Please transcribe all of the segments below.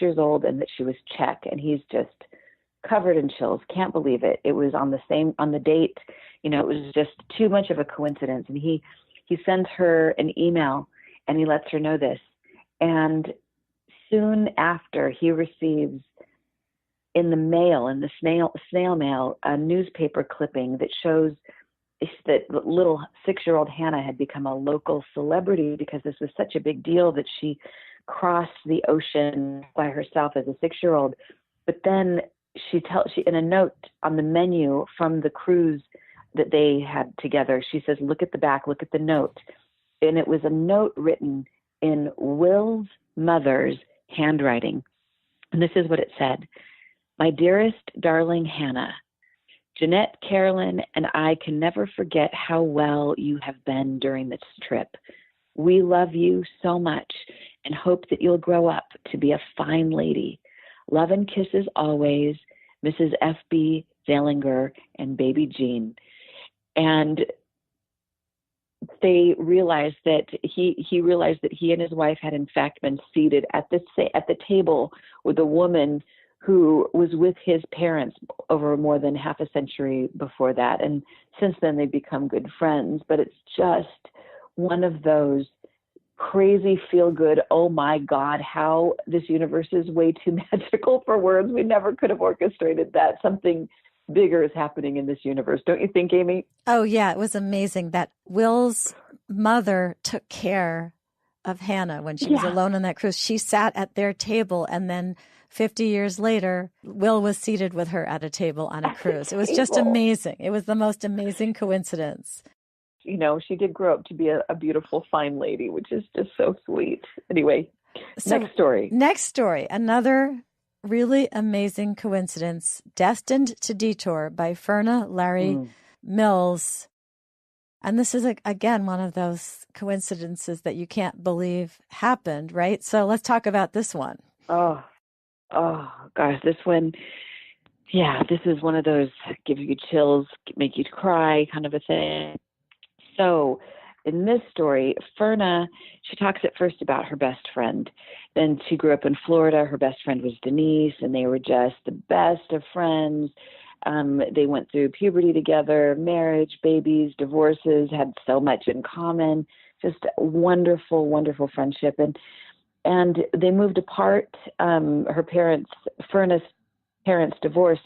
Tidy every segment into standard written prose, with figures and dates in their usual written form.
years old and that she was Czech. And he's just covered in chills, can't believe it. It was on the date, it was just too much of a coincidence. And he sends her an email and he lets her know this. And soon after, he receives in the mail, in the snail mail, a newspaper clipping that shows that little 6-year-old Hannah had become a local celebrity because this was such a big deal that she crossed the ocean by herself as a 6-year-old. But then she in a note on the menu from the cruise that they had together, she says, look at the back, look at the note. And it was a note written in Will's mother's handwriting. And this is what it said. My dearest, darling Hannah, Jeanette, Carolyn, and I can never forget how well you have been during this trip. We love you so much and hope that you'll grow up to be a fine lady. Love and kisses always, Mrs. F.B. Zalinger and baby Jean. And they realized that he realized that he and his wife had in fact been seated at the table with a woman who was with his parents over more than half a century before that. And since then they've become good friends, but it's just one of those crazy feel good, oh my God, how this universe is way too magical for words. We never could have orchestrated that. Something bigger is happening in this universe. Don't you think, Amy? Oh yeah, it was amazing that Will's mother took care of Hannah when she was alone on that cruise. She sat at their table, and then 50 years later, Will was seated with her at a table on a cruise. It was just amazing. It was the most amazing coincidence. She did grow up to be a beautiful, fine lady, which is just so sweet. Anyway, next story. Another really amazing coincidence, Destined to Detour by Ferna Larry Mills. And this is, again, one of those coincidences that you can't believe happened, right? So let's talk about this one. Oh, gosh, this one, this is one of those give you chills, make you cry kind of a thing. So in this story, Ferna, she talks at first about her best friend. Then she grew up in Florida. Her best friend was Denise, and they were just the best of friends. They went through puberty together, marriage, babies, divorces, had so much in common, just wonderful, wonderful friendship. And they moved apart. Ferna's parents divorced.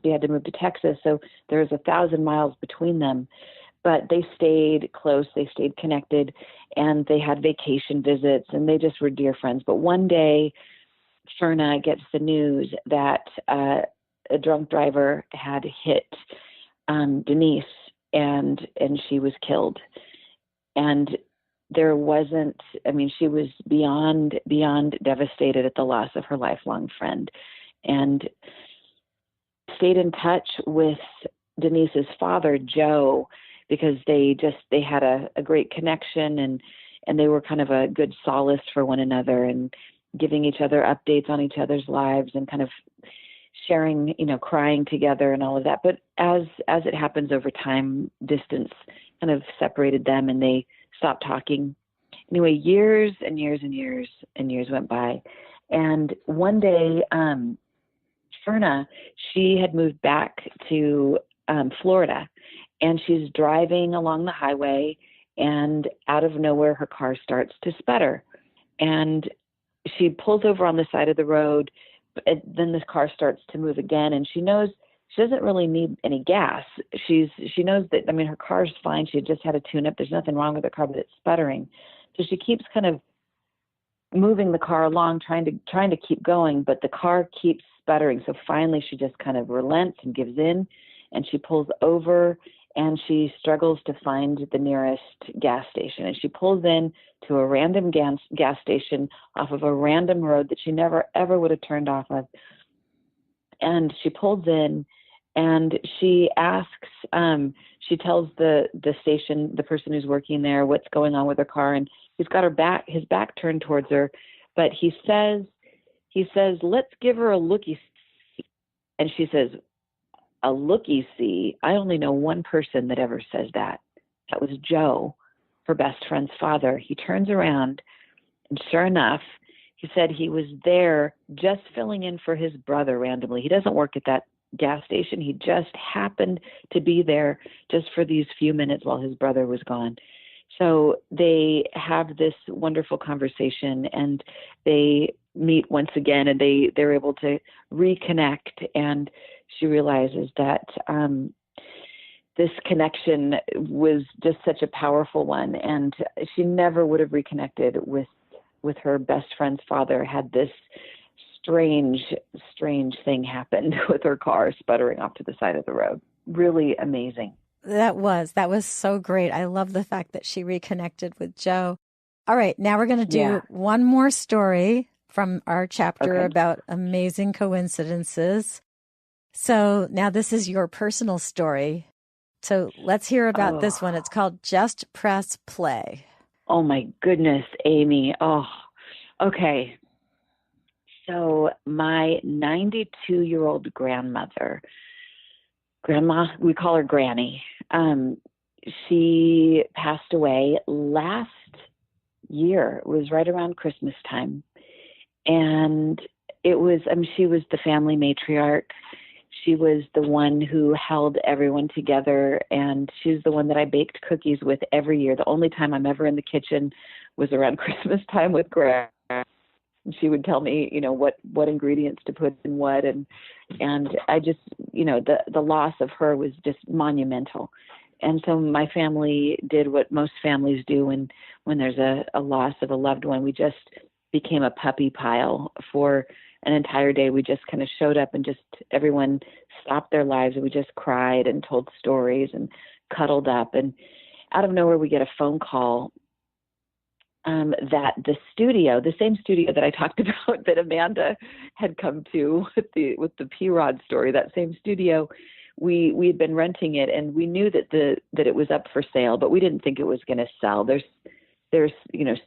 She had to move to Texas. So there was 1,000 miles between them. But they stayed close, they stayed connected, and they had vacation visits, and they just were dear friends. But one day, Ferna gets the news that a drunk driver had hit Denise, and she was killed. And there wasn't, she was beyond devastated at the loss of her lifelong friend, and stayed in touch with Denise's father, Joe, because they had a great connection, and they were kind of a good solace for one another, and giving each other updates on each other's lives, and kind of sharing, crying together and all of that. But as it happens over time, distance kind of separated them, and they stopped talking. Anyway, years and years and years and years went by, and one day, Ferna, she had moved back to Florida. And she's driving along the highway, and out of nowhere, her car starts to sputter. And she pulls over on the side of the road, and then this car starts to move again. And she knows she doesn't really need any gas. She knows that, her car's fine. She just had a tune-up. There's nothing wrong with her car, but it's sputtering. So she keeps kind of moving the car along, trying to keep going, but the car keeps sputtering. So finally, she just kind of relents and gives in, and she pulls over. And she struggles to find the nearest gas station. And she pulls in to a random gas station off of a random road that she never, ever would have turned off of. And she pulls in, and she asks, she tells the station, the person who's working there, what's going on with her car. And he's got his back turned towards her. But he says, let's give her a looky. And she says, a looky-see. I only know one person that ever says that. That was Joe, her best friend's father. He turns around, and sure enough, He said he was there just filling in for his brother randomly. He doesn't work at that gas station. He just happened to be there just for these few minutes while his brother was gone. So they have this wonderful conversation, and they meet once again, and they're able to reconnect. And she realizes that this connection was just such a powerful one, and she never would have reconnected with her best friend's father had this strange thing happened with her car sputtering off to the side of the road. Really amazing. That was so great. I love the fact that she reconnected with Joe. All right, now we're going to do one more story from our chapter about amazing coincidences. So now this is your personal story. So let's hear about this one. It's called Just Press Play. Oh my goodness, Amy. Oh, okay. So my 92-year-old grandmother, Grandma, we call her Granny. She passed away last year. It was right around Christmas time. And it was, she was the family matriarch. She was the one who held everyone together, and she's the one that I baked cookies with every year. The only time I'm ever in the kitchen was around Christmas time with Grandma. She would tell me, what ingredients to put in what, and I just, the loss of her was just monumental. And so my family did what most families do when there's a loss of a loved one. We just became a puppy pile for an entire day. We just kind of showed up, and just everyone stopped their lives, and we just cried and told stories and cuddled up. And out of nowhere, we get a phone call that the same studio that I talked about that Amanda had come to with the P-Rod story, that same studio, we had been renting it, and we knew that it was up for sale, but we didn't think it was going to sell. There's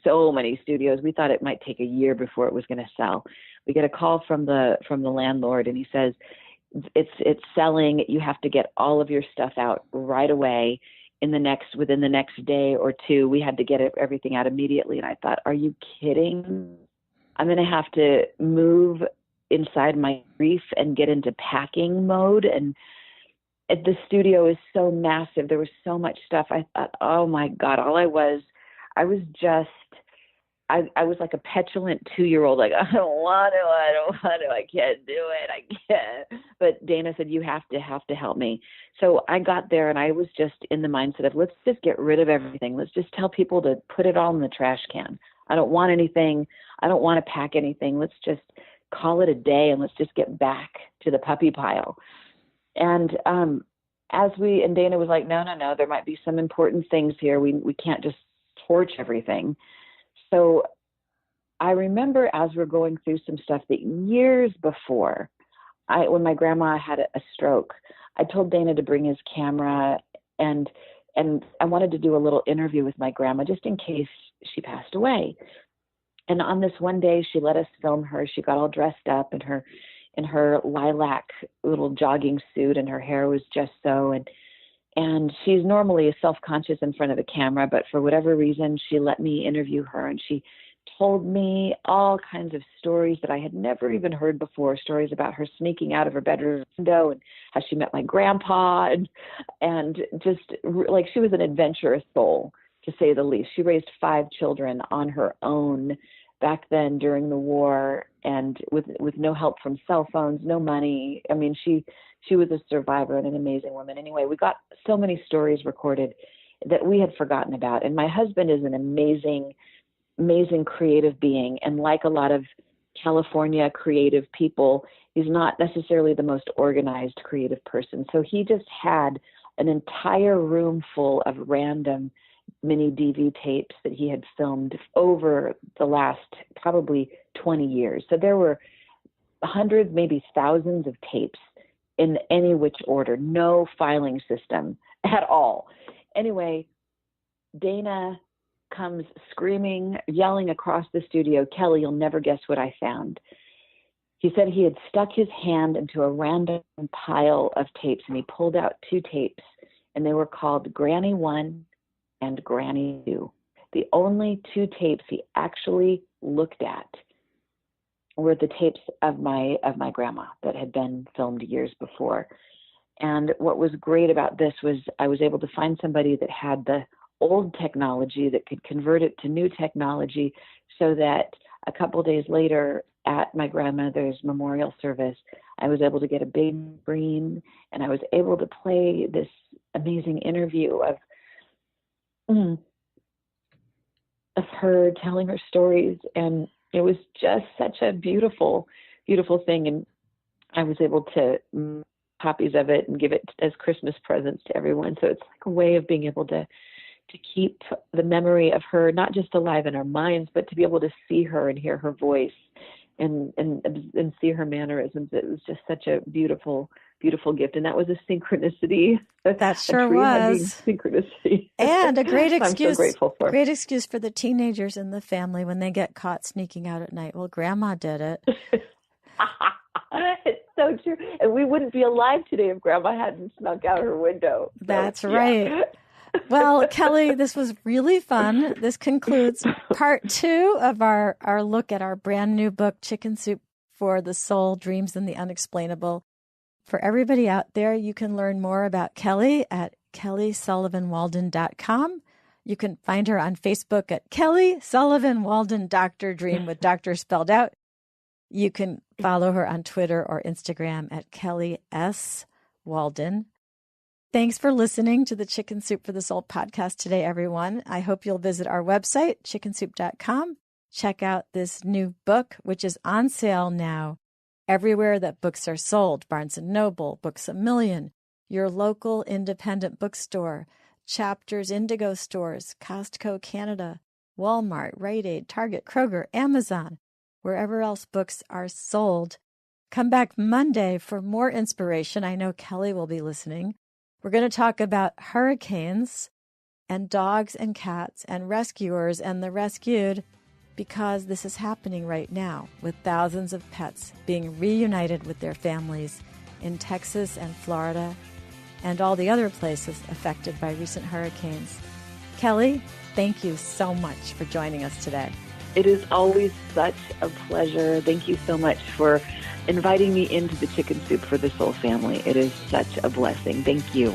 so many studios. We thought it might take a year before it was going to sell. We get a call from the landlord, and he says, it's selling. You have to get all of your stuff out right away within the next day or two. We had to get everything out immediately. And I thought, are you kidding? I'm going to have to move inside my grief and get into packing mode. And the studio is so massive. There was so much stuff. I thought, oh my God, I was like a petulant 2-year-old. Like, I don't want to, I can't do it. I can't. But Dana said, you have to help me. So I got there, and I was just in the mindset of, let's just get rid of everything. Let's just tell people to put it all in the trash can. I don't want anything. I don't want to pack anything. Let's just call it a day, and let's just get back to the puppy pile. And Dana was like, no, there might be some important things here. We can't just torch everything. So I remember, as we're going through some stuff, that years before, when my grandma had a stroke, I told Dana to bring his camera, and I wanted to do a little interview with my grandma just in case she passed away. And on this one day, she let us film her. She got all dressed up in her lilac little jogging suit, and her hair was just so. And she's normally self-conscious in front of the camera, but for whatever reason, she let me interview her, and she told me all kinds of stories that I had never even heard before, stories about her sneaking out of her bedroom window and how she met my grandpa, and just like she was an adventurous soul, to say the least. She raised 5 children on her own back then during the war, and with no help from cell phones, no money. I mean, she was a survivor and an amazing woman. Anyway, we got so many stories recorded that we had forgotten about. And my husband is an amazing creative being. And like a lot of California creative people, he's not necessarily the most organized creative person. So he just had an entire room full of random mini DV tapes that he had filmed over the last probably 20 years. So there were hundreds, maybe thousands of tapes in any which order, no filing system at all. Anyway, Dana comes screaming, yelling across the studio, Kelly, you'll never guess what I found. He said he had stuck his hand into a random pile of tapes, and he pulled out 2 tapes, and they were called Granny 1 and Granny 2. The only 2 tapes he actually looked at were the tapes of my grandma that had been filmed years before. And what was great about this was I was able to find somebody that had the old technology that could convert it to new technology, so that a couple of days later at my grandmother's memorial service, I was able to get a big screen, and I was able to play this amazing interview of her telling her stories. And it was just such a beautiful, beautiful thing. And I was able to copies of it and give it as Christmas presents to everyone. So it's like a way of being able to keep the memory of her not just alive in our minds, but to be able to see her and hear her voice and see her mannerisms. It was just such a beautiful, beautiful gift. And that was a synchronicity. That sure was. Synchronicity. And a great excuse. I'm so grateful for. Great excuse for the teenagers in the family when they get caught sneaking out at night. Well, Grandma did it. It's so true. And we wouldn't be alive today if Grandma hadn't snuck out her window. So, that's right. Well, Kelly, this was really fun. This concludes part 2 of our look at our brand new book, Chicken Soup for the Soul, Dreams and the Unexplainable. For everybody out there, you can learn more about Kelly at kellysullivanwalden.com. You can find her on Facebook at Kelly Sullivan Walden Dr. Dream with doctor spelled out. You can follow her on Twitter or Instagram at Kelly S. Walden. Thanks for listening to the Chicken Soup for the Soul podcast today, everyone. I hope you'll visit our website, chickensoup.com. Check out this new book, which is on sale now everywhere that books are sold. Barnes & Noble, Books A Million, your local independent bookstore, Chapters Indigo stores, Costco Canada, Walmart, Rite Aid, Target, Kroger, Amazon, wherever else books are sold. Come back Monday for more inspiration. I know Kelly will be listening. We're going to talk about hurricanes and dogs and cats and rescuers and the rescued, because this is happening right now with thousands of pets being reunited with their families in Texas and Florida and all the other places affected by recent hurricanes. Kelly, thank you so much for joining us today. It is always such a pleasure. Thank you so much for inviting me into the Chicken Soup for the Soul family. It is such a blessing. Thank you.